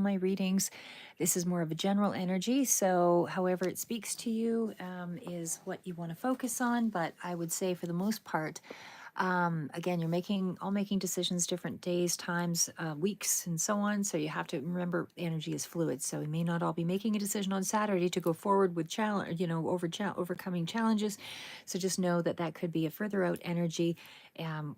my readings. This is more of a general energy, so however it speaks to you is what you want to focus on. But I would say for the most part, again, you're making decisions different days, times, weeks, and so on. So you have to remember energy is fluid. So we may not all be making a decision on Saturday to go forward with challenge, overcoming challenges. So just know that that could be a further out energy.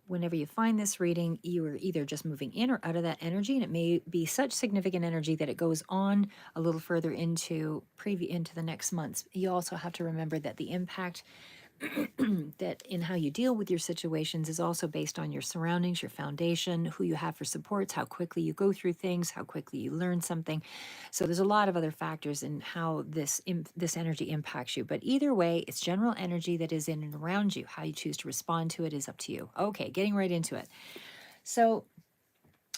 Whenever you find this reading, you are either just moving in or out of that energy, and it may be such significant energy that it goes on a little further into the next months. You also have to remember that the impact that in how you deal with your situations is also based on your surroundings, your foundation, who you have for supports, how quickly you go through things, how quickly you learn something. So there's a lot of other factors in how this energy impacts you. But either way, it's general energy that is in and around you. How you choose to respond to it is up to you. Okay, getting right into it. So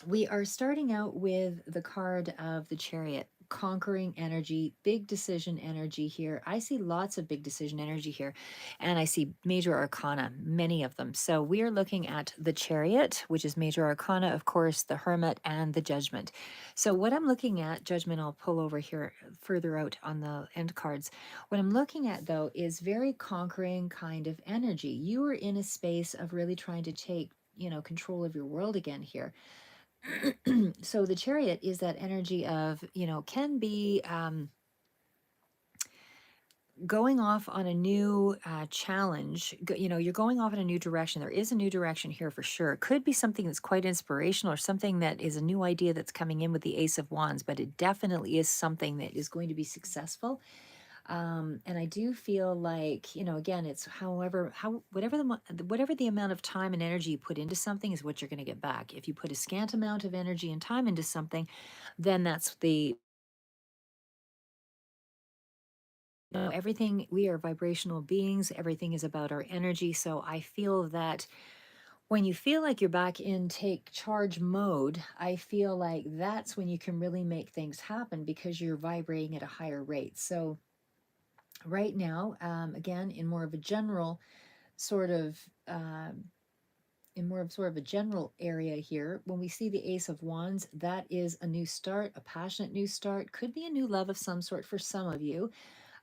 we are starting out with the card of the Chariot, conquering energy, big decision energy here. I see lots of big decision energy here, and I see major arcana, many of them. So we are looking at the Chariot, which is major arcana, of course, the Hermit, and the Judgment. So what I'm looking at, Judgment, I'll pull over here further out on the end cards. What I'm looking at, though, is very conquering kind of energy. You are in a space of really trying to take control of your world again here. So the Chariot is that energy of, can be going off on a new challenge. You're going off in a new direction. There is a new direction here for sure. It could be something that's quite inspirational or something that is a new idea that's coming in with the Ace of Wands, but it definitely is something that is going to be successful. And I do feel like, again, it's whatever the amount of time and energy you put into something is what you're going to get back. If you put a scant amount of energy and time into something, then that's everything. We are vibrational beings. Everything is about our energy. So I feel that when you feel like you're back in take charge mode, I feel like that's when you can really make things happen because you're vibrating at a higher rate. So right now, again, in more of a general sort of in more of sort of a general area here, when we see the Ace of Wands, that is a new start, a passionate new start, could be a new love of some sort for some of you.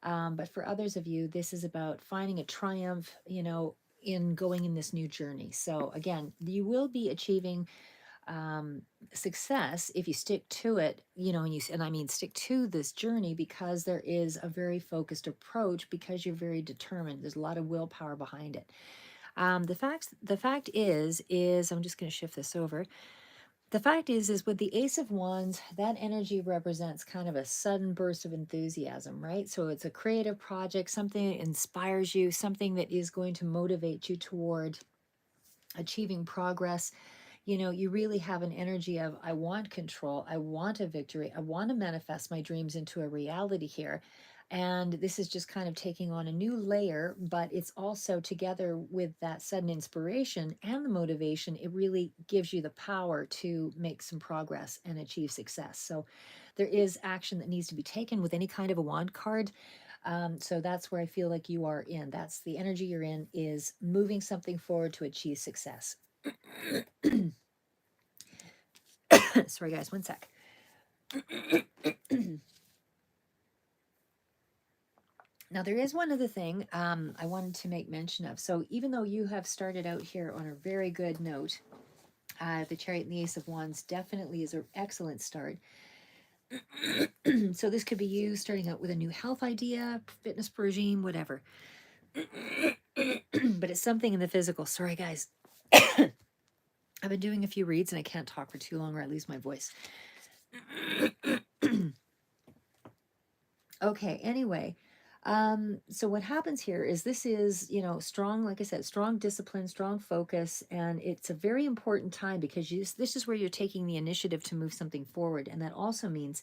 But for others of you, this is about finding a triumph, in going in this new journey. So again, you will be achieving um, success if you stick to it, and I mean stick to this journey because there is a very focused approach because you're very determined. There's a lot of willpower behind it. The fact is I'm just going to shift this over. The fact is with the Ace of Wands, that energy represents kind of a sudden burst of enthusiasm, right? So it's a creative project, something that inspires you, something that is going to motivate you toward achieving progress. You really have an energy of, I want control, I want a victory, I want to manifest my dreams into a reality here. And this is just kind of taking on a new layer, but it's also together with that sudden inspiration and the motivation, it really gives you the power to make some progress and achieve success. So there is action that needs to be taken with any kind of a wand card. So that's where I feel like you are in. That's the energy you're in, is moving something forward to achieve success. Sorry, guys, one sec. Now, there is one other thing I wanted to make mention of. So, even though you have started out here on a very good note, the Chariot and the Ace of Wands definitely is an excellent start. So, this could be you starting out with a new health idea, fitness regime, whatever. But it's something in the physical. Sorry, guys. I've been doing a few reads and I can't talk for too long or I lose my voice. Okay, anyway, so what happens here is this is, strong, like I said, strong discipline, strong focus, and it's a very important time because this is where you're taking the initiative to move something forward. And that also means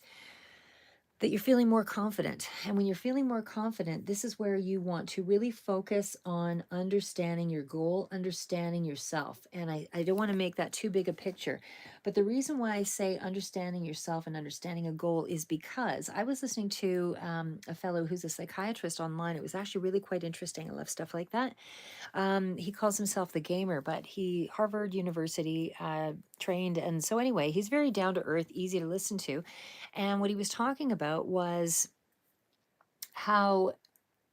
that you're feeling more confident. And when you're feeling more confident, this is where you want to really focus on understanding your goal, understanding yourself. And I don't want to make that too big a picture. But the reason why I say understanding yourself and understanding a goal is because I was listening to a fellow who's a psychiatrist online. It was actually really quite interesting. I love stuff like that. He calls himself the gamer, but Harvard University, trained. And so anyway, he's very down to earth, easy to listen to. And what he was talking about was how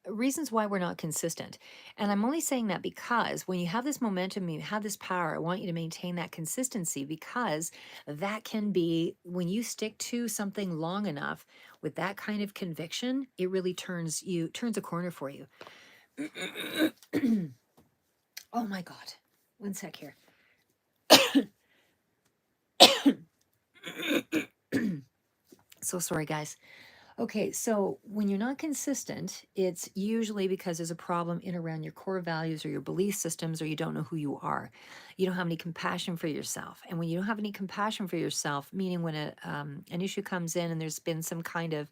reasons why we're not consistent. And I'm only saying that because when you have this momentum, you have this power, I want you to maintain that consistency, because that can be when you stick to something long enough with that kind of conviction, it really turns a corner for you. Oh my God. One sec here. So sorry, guys. Okay, so when you're not consistent, it's usually because there's a problem in around your core values or your belief systems, or you don't know who you are. You don't have any compassion for yourself. And when you don't have any compassion for yourself, meaning when an issue comes in and there's been some kind of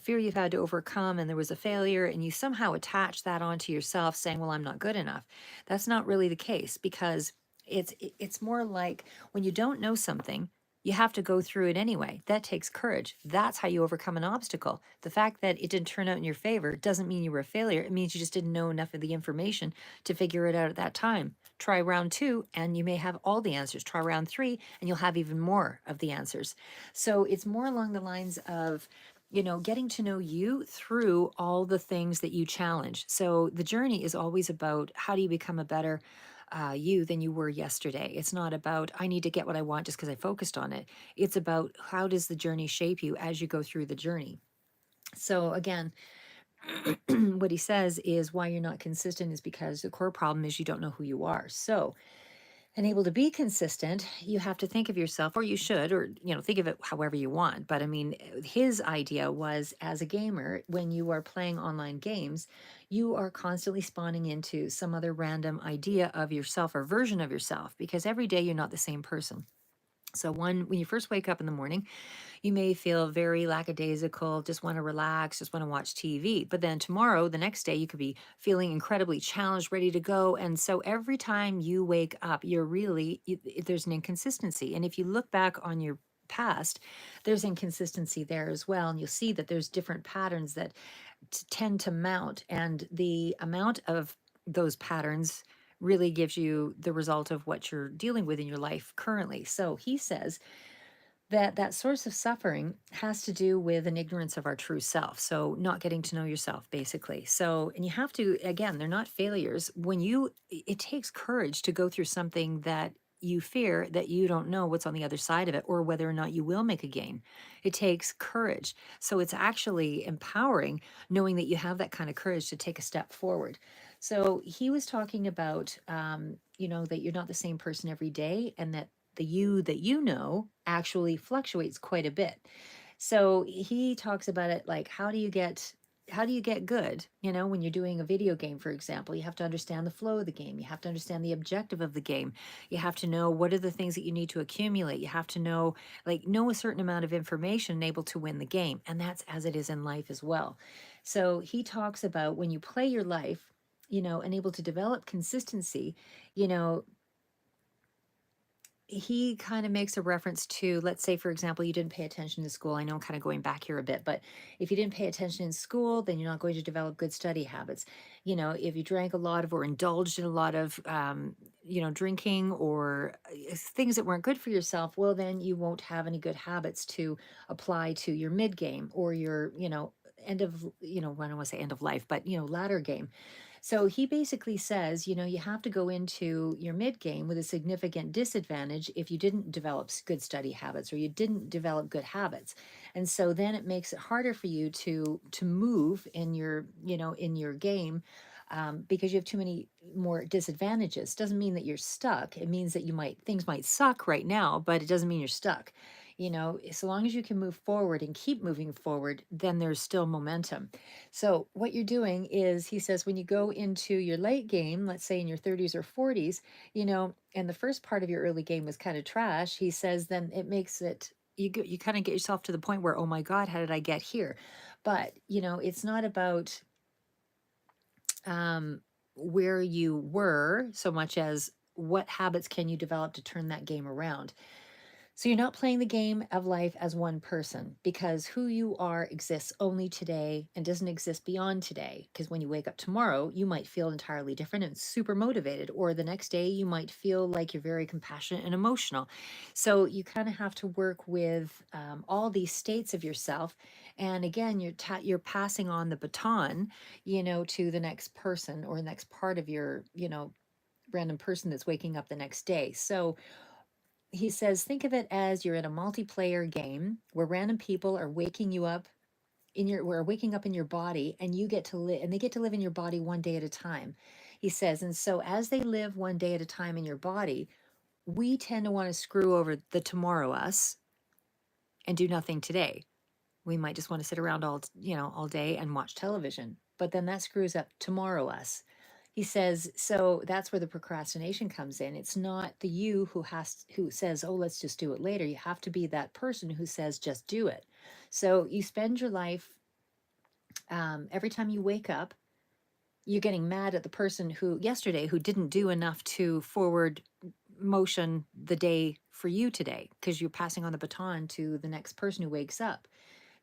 fear you've had to overcome and there was a failure, and you somehow attach that onto yourself saying, well, I'm not good enough. That's not really the case, because it's more like when you don't know something, you have to go through it anyway. That takes courage. That's how you overcome an obstacle. The fact that it didn't turn out in your favor doesn't mean you were a failure. It means you just didn't know enough of the information to figure it out at that time. Try round two and you may have all the answers. Try round three and you'll have even more of the answers. So it's more along the lines of, getting to know you through all the things that you challenge. So the journey is always about how do you become a better you than you were yesterday. It's not about, I need to get what I want just because I focused on it. It's about how does the journey shape you as you go through the journey. So again, what he says is why you're not consistent is because the core problem is you don't know who you are. So, and able to be consistent, you have to think of yourself, or you should, or think of it however you want. But I mean, his idea was, as a gamer, when you are playing online games, you are constantly spawning into some other random idea of yourself or version of yourself, because every day you're not the same person. So when you first wake up in the morning, you may feel very lackadaisical, just want to relax, just want to watch TV. But then tomorrow, the next day, you could be feeling incredibly challenged, ready to go. And so every time you wake up, there's an inconsistency. And if you look back on your past, there's inconsistency there as well. And you'll see that there's different patterns that tend to mount. And the amount of those patterns really gives you the result of what you're dealing with in your life currently. So he says, that source of suffering has to do with an ignorance of our true self, so not getting to know yourself, basically. So, and you have to, again, they're not failures. It takes courage to go through something that you fear, that you don't know what's on the other side of it, or whether or not you will make a gain. It takes courage. So it's actually empowering, knowing that you have that kind of courage to take a step forward. So he was talking about, that you're not the same person every day, and that the you that you know actually fluctuates quite a bit. So he talks about it like, how do you get good? When you're doing a video game, for example, you have to understand the flow of the game. You have to understand the objective of the game. You have to know what are the things that you need to accumulate. You have to know a certain amount of information and able to win the game. And that's as it is in life as well. So he talks about when you play your life, and able to develop consistency, you know, he kind of makes a reference to, let's say, for example, you didn't pay attention to school. I know I'm kind of going back here a bit, but if you didn't pay attention in school, then you're not going to develop good study habits. If you drank a lot of or indulged in a lot of, drinking or things that weren't good for yourself, well, then you won't have any good habits to apply to your mid game or your, end of, well, I don't want to say end of life, but, latter game. So he basically says, you have to go into your mid game with a significant disadvantage if you didn't develop good study habits or you didn't develop good habits. And so then it makes it harder for you to move in your game, because you have too many more disadvantages. Doesn't mean that you're stuck. It means that things might suck right now, but it doesn't mean you're stuck. So long as you can move forward and keep moving forward, then there's still momentum. So what you're doing is, he says, when you go into your late game, let's say in your 30s or 40s, and the first part of your early game was kind of trash, he says, then it makes it, you kind of get yourself to the point where, oh my God, how did I get here? But, it's not about where you were so much as what habits can you develop to turn that game around. So you're not playing the game of life as one person, because who you are exists only today and doesn't exist beyond today. Because when you wake up tomorrow, you might feel entirely different and super motivated, or the next day you might feel like you're very compassionate and emotional. So you kind of have to work with all these states of yourself. And again, you're passing on the baton, to the next person or the next part of your, random person that's waking up the next day. So he says, think of it as you're in a multiplayer game where random people are waking you up waking up in your body, and you get to live, and they get to live in your body one day at a time. He says, and so as they live one day at a time in your body, we tend to want to screw over the tomorrow us and do nothing today. We might just want to sit around all day and watch television, but then that screws up tomorrow us. He says, so that's where the procrastination comes in. It's not the you who says, oh, let's just do it later. You have to be that person who says, just do it. So you spend your life, every time you wake up, you're getting mad at the person who yesterday who didn't do enough to forward motion the day for you today, because you're passing on the baton to the next person who wakes up.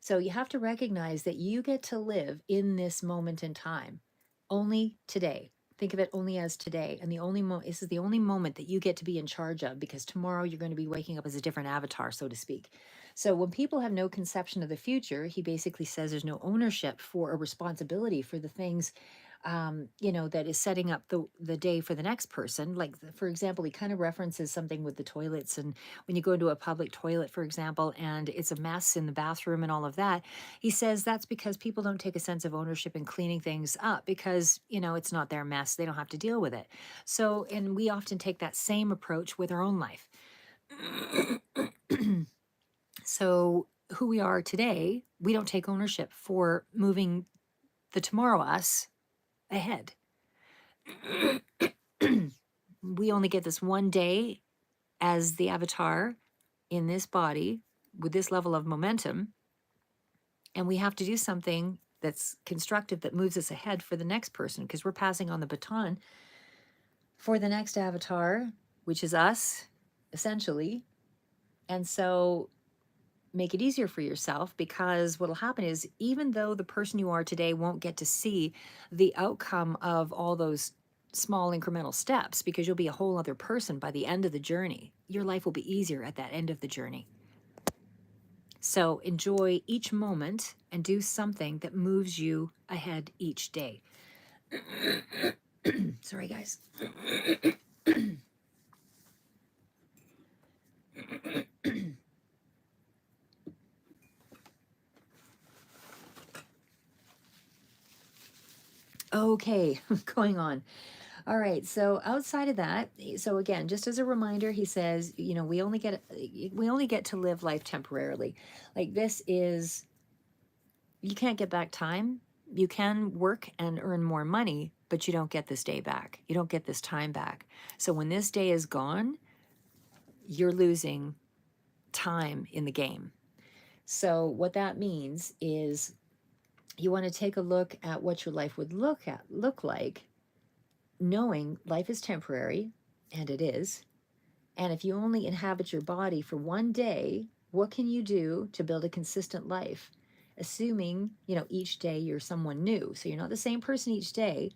So you have to recognize that you get to live in this moment in time only today. Think of it only as today. And this is the only moment that you get to be in charge of, because tomorrow you're going to be waking up as a different avatar, so to speak. So when people have no conception of the future, he basically says there's no ownership for or responsibility for the things, that is setting up the day for the next person. Like, for example, he kind of references something with the toilets, and when you go into a public toilet, for example, and it's a mess in the bathroom and all of that, he says that's because people don't take a sense of ownership in cleaning things up, because, it's not their mess. They don't have to deal with it. So, and we often take that same approach with our own life. So, who we are today, we don't take ownership for moving the tomorrow us ahead. We only get this one day as the avatar in this body with this level of momentum, and we have to do something that's constructive that moves us ahead for the next person, because we're passing on the baton for the next avatar, which is us, essentially. And so make it easier for yourself, because what'll happen is, even though the person you are today won't get to see the outcome of all those small incremental steps, because you'll be a whole other person by the end of the journey, your life will be easier at that end of the journey. So enjoy each moment and do something that moves you ahead each day. Sorry, guys. Okay, going on. All right. So outside of that, so again, just as a reminder, he says, we only get to live life temporarily. Like, this is, you can't get back time. You can work and earn more money, but you don't get this day back. You don't get this time back. So when this day is gone, you're losing time in the game. So what that means is, you want to take a look at what your life would look like, knowing life is temporary, and it is. And if you only inhabit your body for one day, what can you do to build a consistent life? Assuming, each day you're someone new. So you're not the same person each day,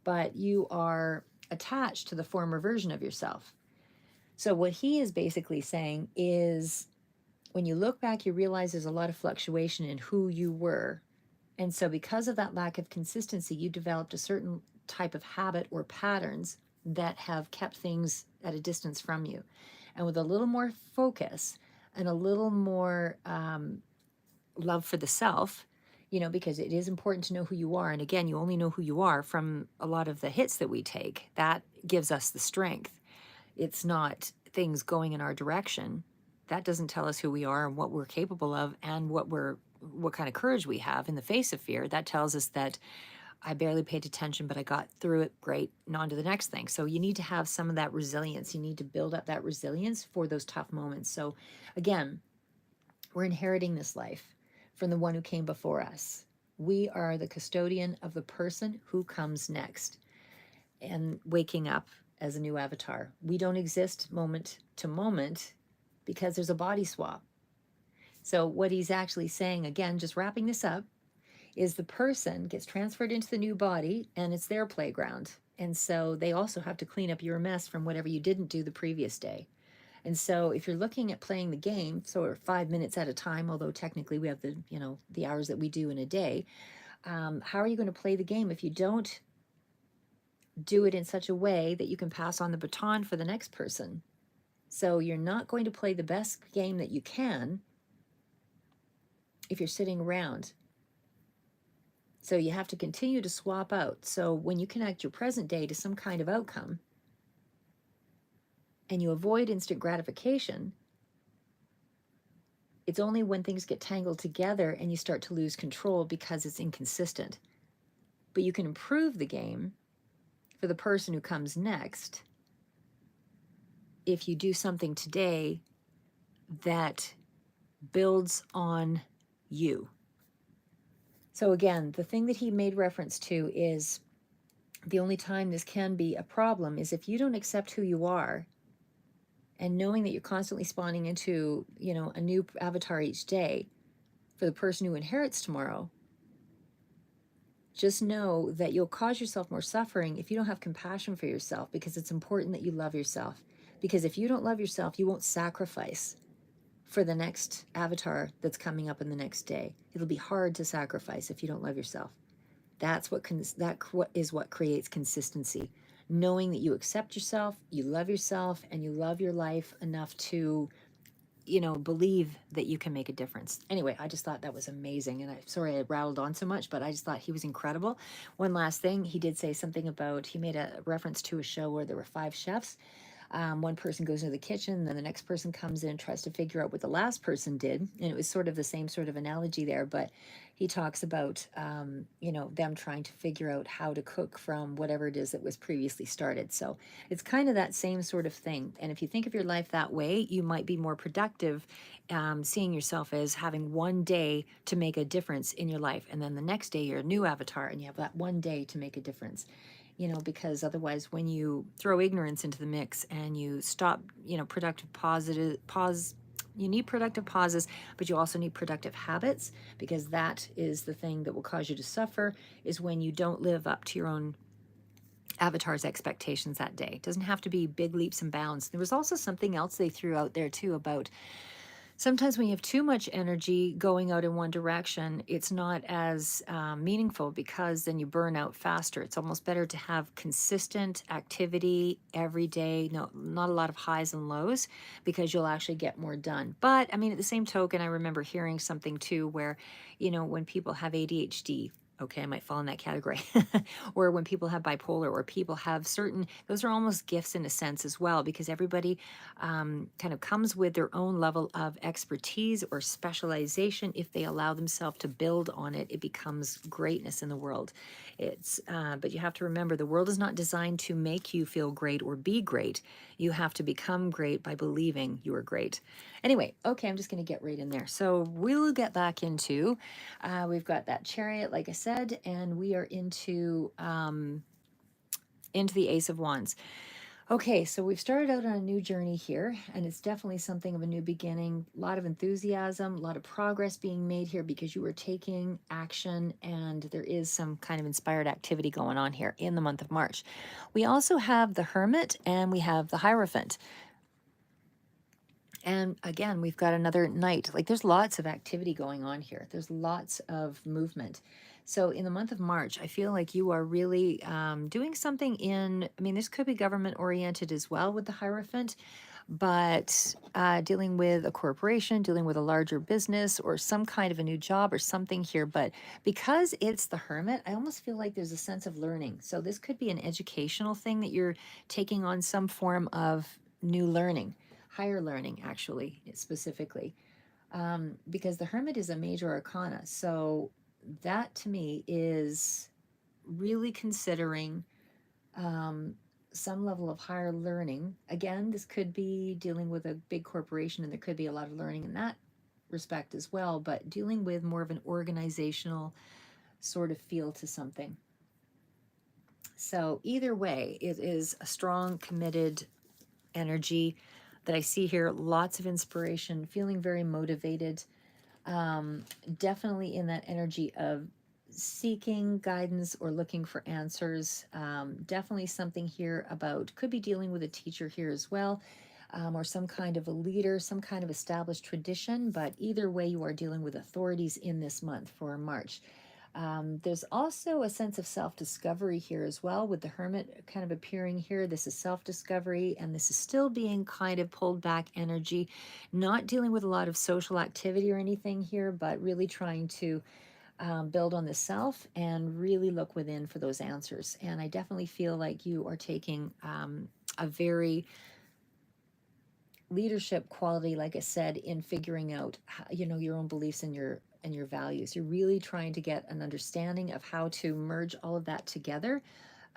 but you are attached to the former version of yourself. So what he is basically saying is, when you look back, you realize there's a lot of fluctuation in who you were. And so because of that lack of consistency, you developed a certain type of habit or patterns that have kept things at a distance from you. And with a little more focus and a little more love for the self, because it is important to know who you are. And again, you only know who you are from a lot of the hits that we take. That gives us the strength. It's not things going in our direction. That doesn't tell us who we are and what we're capable of, and what kind of courage we have in the face of fear. That tells us that I barely paid attention, but I got through it. Great. And on to the next thing. So you need to have some of that resilience. You need to build up that resilience for those tough moments. So again, we're inheriting this life from the one who came before us. We are the custodian of the person who comes next and waking up as a new avatar. We don't exist moment to moment because there's a body swap. So what he's actually saying, again, just wrapping this up, is the person gets transferred into the new body and it's their playground. And so they also have to clean up your mess from whatever you didn't do the previous day. And so if you're looking at playing the game, so 5 minutes at a time, although technically we have the hours that we do in a day, how are you going to play the game if you don't do it in such a way that you can pass on the baton for the next person? So you're not going to play the best game that you can if you're sitting around. So you have to continue to swap out. So when you connect your present day to some kind of outcome and you avoid instant gratification, it's only when things get tangled together and you start to lose control because it's inconsistent. But you can improve the game for the person who comes next if you do something today that builds on you. So again, the thing that he made reference to is the only time this can be a problem is if you don't accept who you are, and knowing that you're constantly spawning into, a new avatar each day for the person who inherits tomorrow. Just know that you'll cause yourself more suffering if you don't have compassion for yourself, because it's important that you love yourself. Because if you don't love yourself, you won't sacrifice for the next avatar that's coming up in the next day. It'll be hard to sacrifice if you don't love yourself. That is what creates consistency. Knowing that you accept yourself, you love yourself, and you love your life enough to, believe that you can make a difference. Anyway, I just thought that was amazing. And I'm sorry I rattled on so much, but I just thought he was incredible. One last thing, he did say something about, he made a reference to a show where there were 5 chefs. One person goes into the kitchen, then the next person comes in and tries to figure out what the last person did. And it was sort of the same sort of analogy there, but he talks about, them trying to figure out how to cook from whatever it is that was previously started. So it's kind of that same sort of thing. And if you think of your life that way, you might be more productive, seeing yourself as having one day to make a difference in your life. And then the next day, you're a new avatar and you have that one day to make a difference. Because otherwise when you throw ignorance into the mix and you stop, productive pause, you need productive pauses, but you also need productive habits, because that is the thing that will cause you to suffer, is when you don't live up to your own avatar's expectations that day. It doesn't have to be big leaps and bounds. There was also something else they threw out there too about sometimes when you have too much energy going out in one direction, it's not as meaningful, because then you burn out faster. It's almost better to have consistent activity every day, no, not a lot of highs and lows, because you'll actually get more done. But I mean, at the same token, I remember hearing something too where, when people have ADHD, okay, I might fall in that category. Or when people have bipolar, or people have those are almost gifts in a sense as well, because everybody kind of comes with their own level of expertise or specialization. If they allow themselves to build on it, it becomes greatness in the world. But you have to remember, the world is not designed to make you feel great or be great. You have to become great by believing you are great. Anyway, okay, I'm just going to get right in there. So we'll get back into, we've got that chariot, like I said, and we are into the Ace of Wands. Okay, so we've started out on a new journey here, and it's definitely something of a new beginning. A lot of enthusiasm, a lot of progress being made here, because you are taking action, and there is some kind of inspired activity going on here in the month of March. We also have the Hermit and we have the Hierophant. And again, we've got another Knight. Like, there's lots of activity going on here. There's lots of movement. So in the month of March, I feel like you are really doing something this could be government oriented as well with the Hierophant, but dealing with a corporation, dealing with a larger business, or some kind of a new job or something here. But because it's the Hermit, I almost feel like there's a sense of learning. So this could be an educational thing that you're taking on, some form of new learning. Higher learning, actually, specifically, because the Hermit is a major arcana. So that to me is really considering some level of higher learning. Again, this could be dealing with a big corporation, and there could be a lot of learning in that respect as well, but dealing with more of an organizational sort of feel to something. So either way, it is a strong, committed energy. that I see here. Lots of inspiration, feeling very motivated, definitely in that energy of seeking guidance or looking for answers. Definitely something here about, could be dealing with a teacher here as well, or some kind of a leader, some kind of established tradition. But either way, you are dealing with authorities in this month for March. There's also a sense of self discovery here as well, with the Hermit kind of appearing here. This is self discovery, and this is still being kind of pulled back energy, not dealing with a lot of social activity or anything here, but really trying to build on the self and really look within for those answers. And I definitely feel like you are taking a very leadership quality, like I said, in figuring out your own beliefs and your values. You're really trying to get an understanding of how to merge all of that together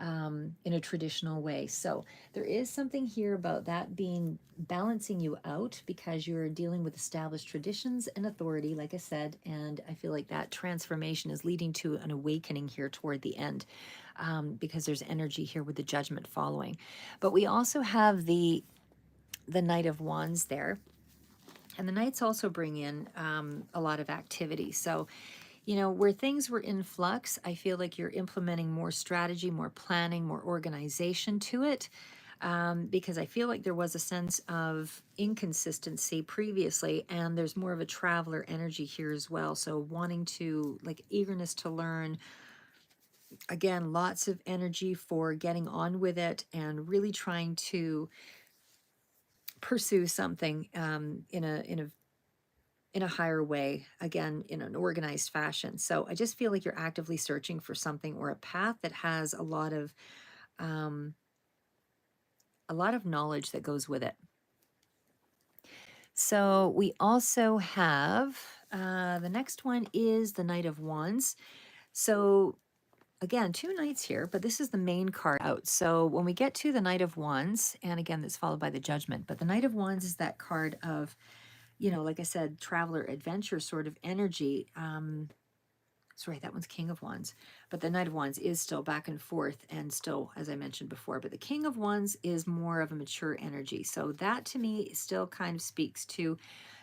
in a traditional way. So there is something here about that being balancing you out, because you're dealing with established traditions and authority, like I said. And I feel like that transformation is leading to an awakening here toward the end, because there's energy here with the Judgment following. But we also have the Knight of Wands there. And the Knights also bring in a lot of activity. So, where things were in flux, I feel like you're implementing more strategy, more planning, more organization to it. Because I feel like there was a sense of inconsistency previously, and there's more of a traveler energy here as well. So, wanting to, like, eagerness to learn. Again, lots of energy for getting on with it and really trying to pursue something in a higher way, again, in an organized fashion. So I just feel like you're actively searching for something or a path that has um, a lot of knowledge that goes with it. So we also have the next one is the Knight of Wands. So again, two knights here, but this is the main card out. So when we get to the Knight of Wands, and again, that's followed by the Judgment, but the Knight of Wands is that card of, like I said, traveler adventure sort of energy. Sorry, that one's King of Wands, but the Knight of Wands is still back and forth and still, as I mentioned before, but the King of Wands is more of a mature energy. So that to me still kind of speaks to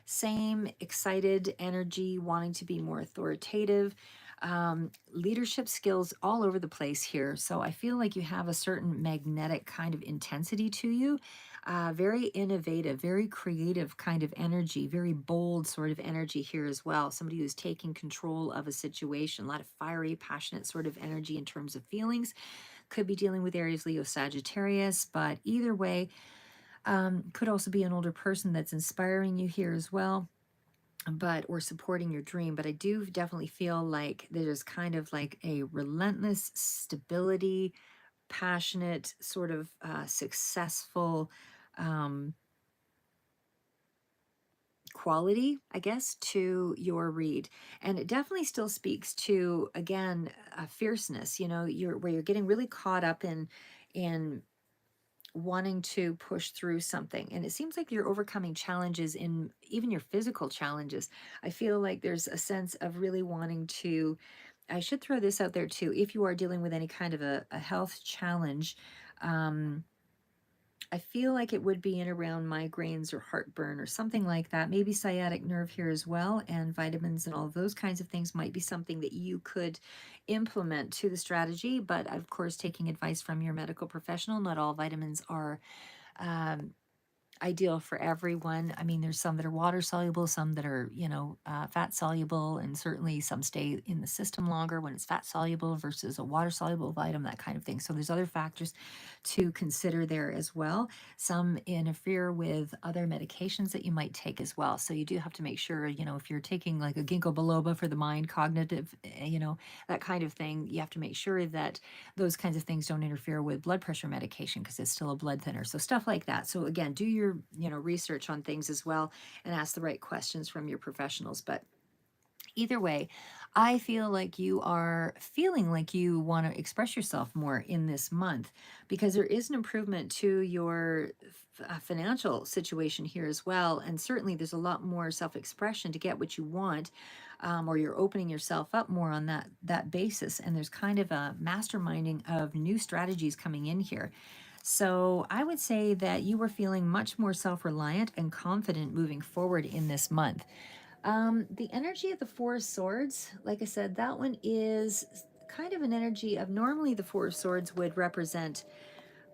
same excited energy, wanting to be more authoritative, leadership skills all over the place here. So I feel like you have a certain magnetic kind of intensity to you, very innovative, very creative kind of energy, very bold sort of energy here as well. Somebody who's taking control of a situation, a lot of fiery, passionate sort of energy in terms of feelings. Could be dealing with Aries, Leo, Sagittarius, but either way, could also be an older person that's inspiring you here as well, or supporting your dream. But I do definitely feel like there's kind of like a relentless stability, passionate, sort of successful um, quality, I guess, to your read. And it definitely still speaks to, again, a fierceness, where you're getting really caught up in wanting to push through something. And it seems like you're overcoming challenges in even your physical challenges. I feel like there's a sense of really wanting to, I should throw this out there too, if you are dealing with any kind of a health challenge. I feel like it would be in around migraines or heartburn or something like that. Maybe sciatic nerve here as well, and vitamins and all of those kinds of things might be something that you could implement to the strategy. But of course, taking advice from your medical professional. Not all vitamins are um, ideal for everyone. I mean, there's some that are water soluble, some that are, fat soluble, and certainly some stay in the system longer when it's fat soluble versus a water soluble vitamin, that kind of thing. So there's other factors to consider there as well. Some interfere with other medications that you might take as well. So you do have to make sure, if you're taking like a ginkgo biloba for the mind, cognitive, that kind of thing, you have to make sure that those kinds of things don't interfere with blood pressure medication, because it's still a blood thinner. So stuff like that. So again, do your research on things as well, and ask the right questions from your professionals. But either way, I feel like you are feeling like you want to express yourself more in this month, because there is an improvement to your financial situation here as well. And certainly there's a lot more self-expression to get what you want, or you're opening yourself up more on that basis. And there's kind of a masterminding of new strategies coming in here. So I would say that you were feeling much more self-reliant and confident moving forward in this month. The energy of the Four of Swords, like I said, that one is kind of an energy of, normally the Four of Swords would represent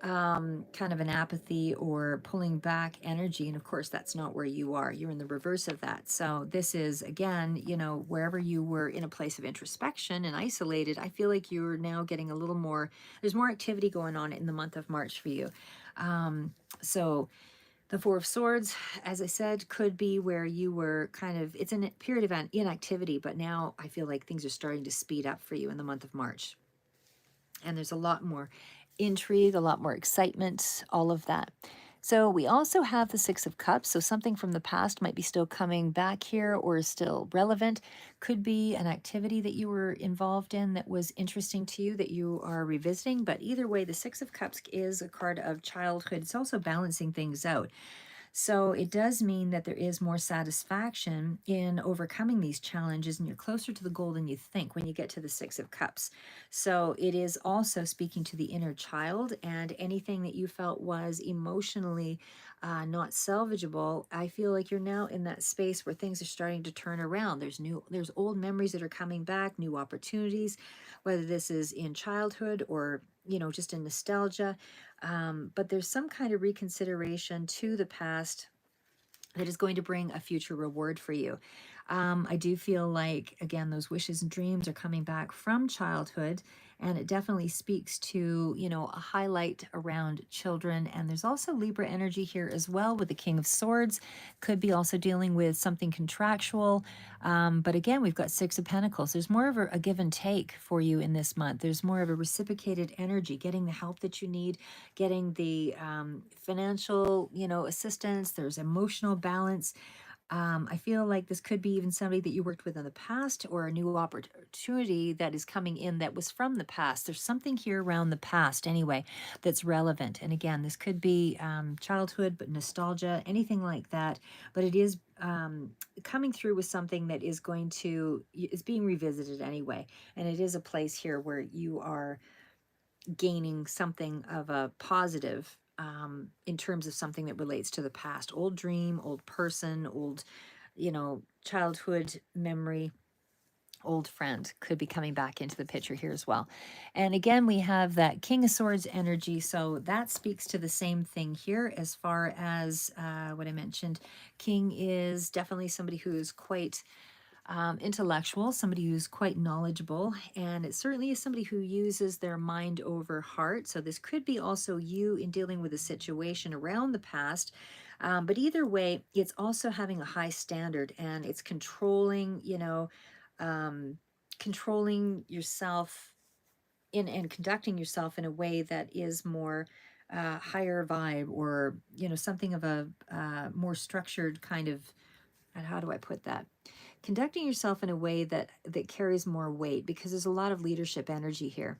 kind of an apathy or pulling back energy. And of course, that's not where you are. You're in the reverse of that. So this is, again, wherever you were in a place of introspection and isolated, I feel like you're now getting a little more, there's more activity going on in the month of March for you. So the Four of Swords, as I said, could be where you were kind of, it's a period of inactivity, but now I feel like things are starting to speed up for you in the month of March. And there's a lot more intrigue, a lot more excitement, all of that. So we also have the Six of Cups. So something from the past might be still coming back here or is still relevant. Could be an activity that you were involved in that was interesting to you that you are revisiting. But either way, the Six of Cups is a card of childhood. It's also balancing things out. So it does mean that there is more satisfaction in overcoming these challenges, and you're closer to the goal than you think when you get to the Six of Cups. So it is also speaking to the inner child, and anything that you felt was emotionally not salvageable. I feel like you're now in that space where things are starting to turn around. There's old memories that are coming back, new opportunities, whether this is in childhood or just in nostalgia. But there's some kind of reconsideration to the past that is going to bring a future reward for you. I do feel like, again, those wishes and dreams are coming back from childhood, and it definitely speaks to, a highlight around children. And there's also Libra energy here as well with the King of Swords. Could be also dealing with something contractual. But again, we've got Six of Pentacles. There's more of a give and take for you in this month. There's more of a reciprocated energy, getting the help that you need, getting the financial, assistance. There's emotional balance. I feel like this could be even somebody that you worked with in the past, or a new opportunity that is coming in that was from the past. There's something here around the past anyway that's relevant. And again, this could be childhood, but nostalgia, anything like that. But it is coming through with something that is being revisited anyway. And it is a place here where you are gaining something of a positive in terms of something that relates to the past. Old dream, old person, old, childhood memory, old friend could be coming back into the picture here as well. And again, we have that King of Swords energy. So that speaks to the same thing here as far as what I mentioned. King is definitely somebody who is quite intellectual, somebody who's quite knowledgeable, and it certainly is somebody who uses their mind over heart. So this could be also you in dealing with a situation around the past. But either way, it's also having a high standard, and it's controlling yourself in and conducting yourself in a way that is more higher vibe, or something of a more structured kind of, and how do I put that? Conducting yourself in a way that carries more weight, because there's a lot of leadership energy here.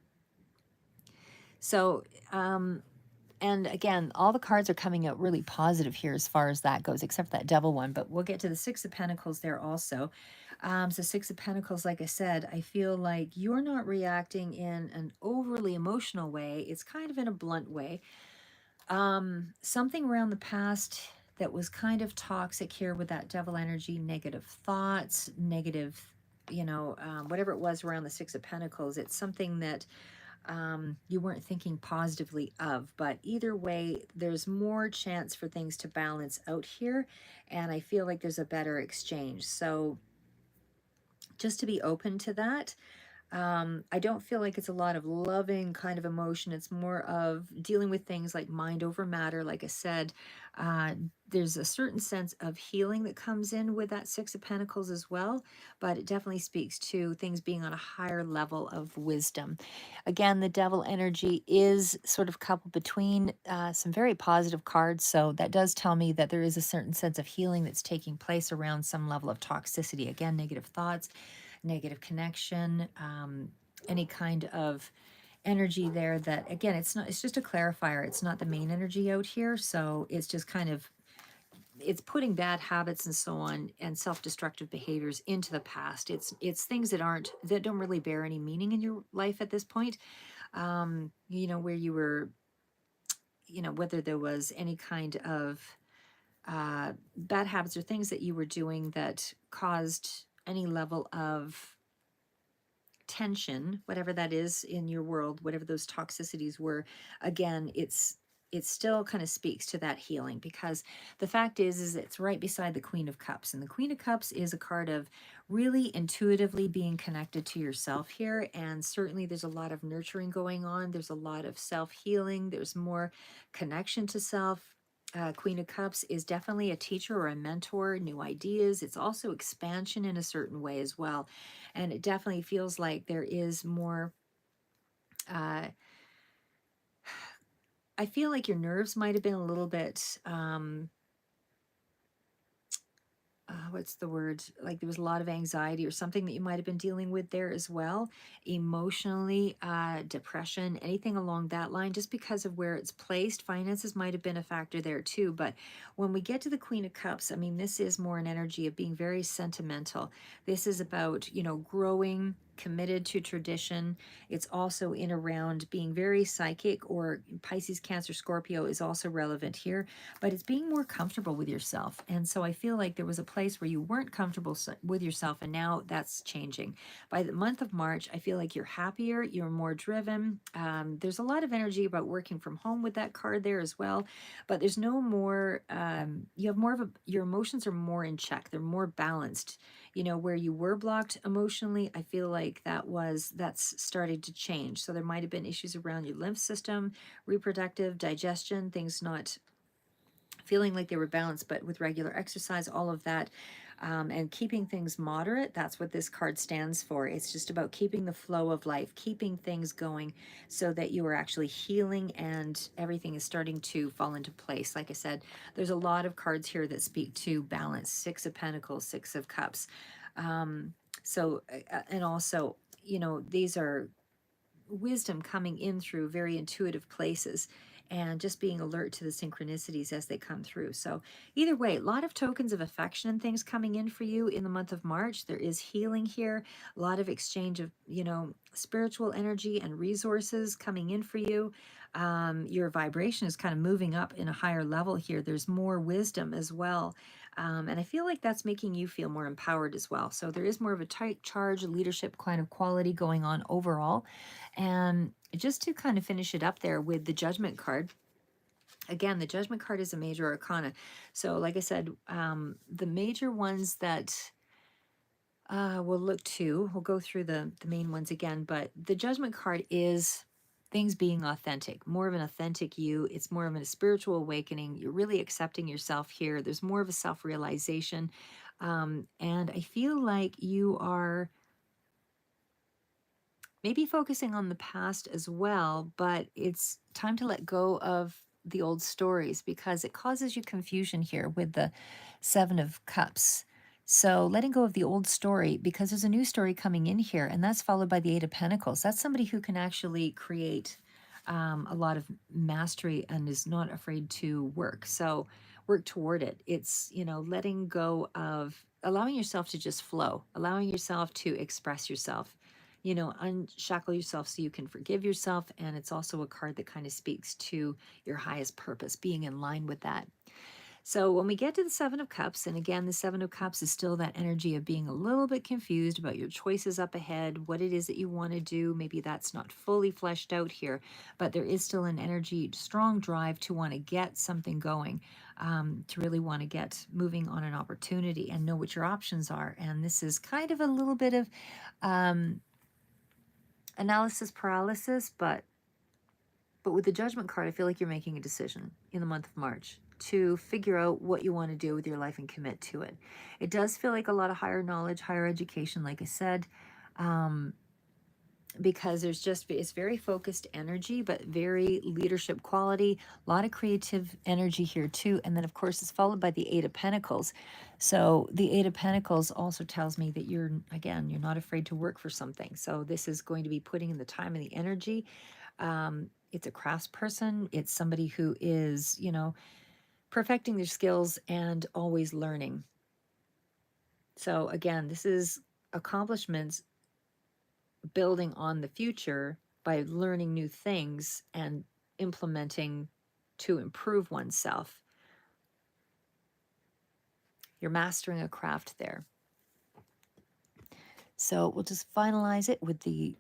So and again, all the cards are coming out really positive here as far as that goes, except for that Devil one. But we'll get to the Six of Pentacles there also. So Six of Pentacles, like I said, I feel like you're not reacting in an overly emotional way. It's kind of in a blunt way. Something around the past that was kind of toxic here with that Devil energy, negative thoughts, negative, whatever it was around the Six of Pentacles. It's something that you weren't thinking positively of. But either way, there's more chance for things to balance out here. And I feel like there's a better exchange. So just to be open to that. I don't feel like it's a lot of loving kind of emotion. It's more of dealing with things like mind over matter. Like I said, there's a certain sense of healing that comes in with that Six of Pentacles as well, but it definitely speaks to things being on a higher level of wisdom. Again, the Devil energy is sort of coupled between some very positive cards, so that does tell me that there is a certain sense of healing that's taking place around some level of toxicity. Again, negative thoughts, negative connection, any kind of energy there that, again, it's just a clarifier. It's not the main energy out here. So it's just kind of, it's putting bad habits and so on and self-destructive behaviors into the past. It's things that don't really bear any meaning in your life at this point. Where you were whether there was any kind of bad habits or things that you were doing that caused any level of tension, whatever that is in your world, whatever those toxicities were. Again, it still kind of speaks to that healing, because the fact is it's right beside the Queen of Cups, and the Queen of Cups is a card of really intuitively being connected to yourself here. And certainly there's a lot of nurturing going on, there's a lot of self-healing, there's more connection to self. Queen of Cups is definitely a teacher or a mentor, new ideas. It's also expansion in a certain way as well. And it definitely feels like there is more. Uh, I feel like your nerves might have been a little bit what's the word? Like there was a lot of anxiety or something that you might have been dealing with there as well. Emotionally, depression, anything along that line, just because of where it's placed. Finances might have been a factor there too. But when we get to the Queen of Cups, I mean, this is more an energy of being very sentimental. This is about, growing, committed to tradition. It's also in around being very psychic, or Pisces, Cancer, Scorpio is also relevant here, but it's being more comfortable with yourself. And so I feel like there was a place where you weren't comfortable with yourself, and now that's changing. By the month of March, I feel like you're happier, you're more driven. There's a lot of energy about working from home with that card there as well, but there's no more, you have more of your emotions are more in check, they're more balanced. Where you were blocked emotionally, I feel like that's started to change. So there might have been issues around your lymph system, reproductive, digestion, things not feeling like they were balanced, but with regular exercise, all of that, and keeping things moderate, that's what this card stands for. It's just about keeping the flow of life, keeping things going so that you are actually healing and everything is starting to fall into place. Like I said, there's a lot of cards here that speak to balance. Six of Pentacles, Six of Cups. And also, these are wisdom coming in through very intuitive places, and just being alert to the synchronicities as they come through. So either way, a lot of tokens of affection and things coming in for you in the month of March. There is healing here, a lot of exchange of, spiritual energy and resources coming in for you. Your vibration is kind of moving up in a higher level here. There's more wisdom as well. And I feel like that's making you feel more empowered as well. So there is more of a tight charge, leadership kind of quality going on overall. And just to kind of finish it up there with the Judgment card, again, the Judgment card is a major arcana. So like I said, the major ones that we'll look to, we'll go through the main ones again, but the Judgment card is things being authentic, more of an authentic you. It's more of a spiritual awakening. You're really accepting yourself here. There's more of a self-realization. And I feel like you are maybe focusing on the past as well, but it's time to let go of the old stories, because it causes you confusion here with the Seven of Cups. So letting go of the old story, because there's a new story coming in here, and that's followed by the Eight of Pentacles. That's somebody who can actually create a lot of mastery and is not afraid to work. So work toward it. It's, letting go of, allowing yourself to just flow, allowing yourself to express yourself, unshackle yourself so you can forgive yourself. And it's also a card that kind of speaks to your highest purpose, being in line with that. So when we get to the Seven of Cups, and again, the Seven of Cups is still that energy of being a little bit confused about your choices up ahead, what it is that you want to do. Maybe that's not fully fleshed out here, but there is still an energy, strong drive to want to get something going, to really want to get moving on an opportunity and know what your options are. And this is kind of a little bit of analysis paralysis, but with the Judgment card, I feel like you're making a decision in the month of March to figure out what you want to do with your life and commit to it. It does feel like a lot of higher knowledge, higher education, like I said, because it's very focused energy, but very leadership quality, a lot of creative energy here too. And then of course it's followed by the Eight of Pentacles. So the Eight of Pentacles also tells me that you're not afraid to work for something. So this is going to be putting in the time and the energy. It's a craftsperson. It's somebody who is, perfecting their skills and always learning. So again, this is accomplishments building on the future by learning new things and implementing to improve oneself. You're mastering a craft there. So we'll just finalize it with the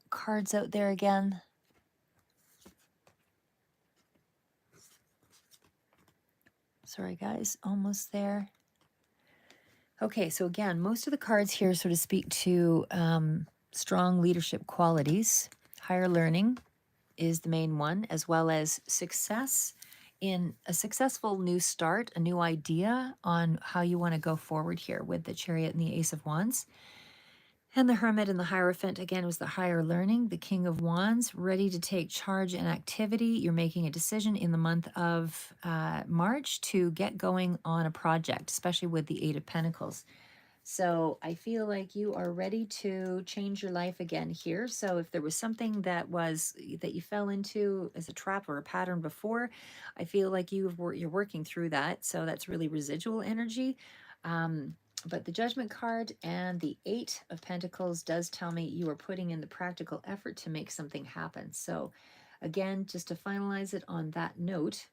cards out there again. Sorry, guys, almost there. Okay, so again, most of the cards here sort of speak to strong leadership qualities. Higher learning is the main one, as well as success in a successful new start, a new idea on how you want to go forward here with the Chariot and the Ace of Wands. And the Hermit and the Hierophant, again, was the higher learning. The King of Wands, ready to take charge and activity. You're making a decision in the month of March to get going on a project, especially with the Eight of Pentacles. So I feel like you are ready to change your life again here. So if there was something that you fell into as a trap or a pattern before, I feel like you're working through that. So that's really residual energy. But the Judgment card and the Eight of Pentacles does tell me you are putting in the practical effort to make something happen. So again, just to finalize it on that note,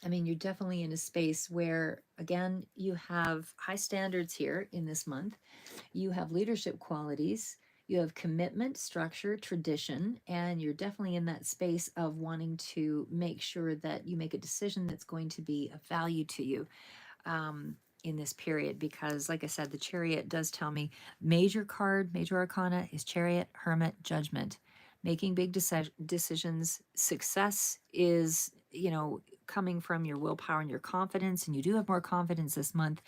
I mean, you're definitely in a space where, again, you have high standards here in this month. You have leadership qualities. You have commitment, structure, tradition, and you're definitely in that space of wanting to make sure that you make a decision that's going to be of value to you in this period. Because, like I said, the Chariot does tell me major arcana is Chariot, Hermit, Judgment. Making big decisions. Success is, coming from your willpower and your confidence, and you do have more confidence this month.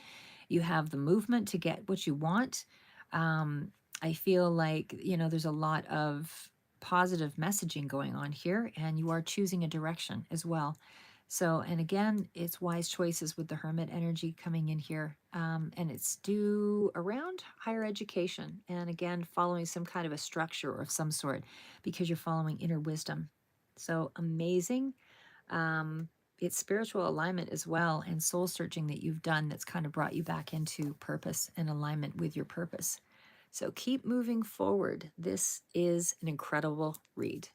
You have the movement to get what you want. I feel like, there's a lot of positive messaging going on here, and you are choosing a direction as well. So, and again, it's wise choices with the Hermit energy coming in here. And it's due around higher education. And again, following some kind of a structure of some sort because you're following inner wisdom. So amazing. It's spiritual alignment as well and soul searching that you've done that's kind of brought you back into purpose and alignment with your purpose. So keep moving forward. This is an incredible read.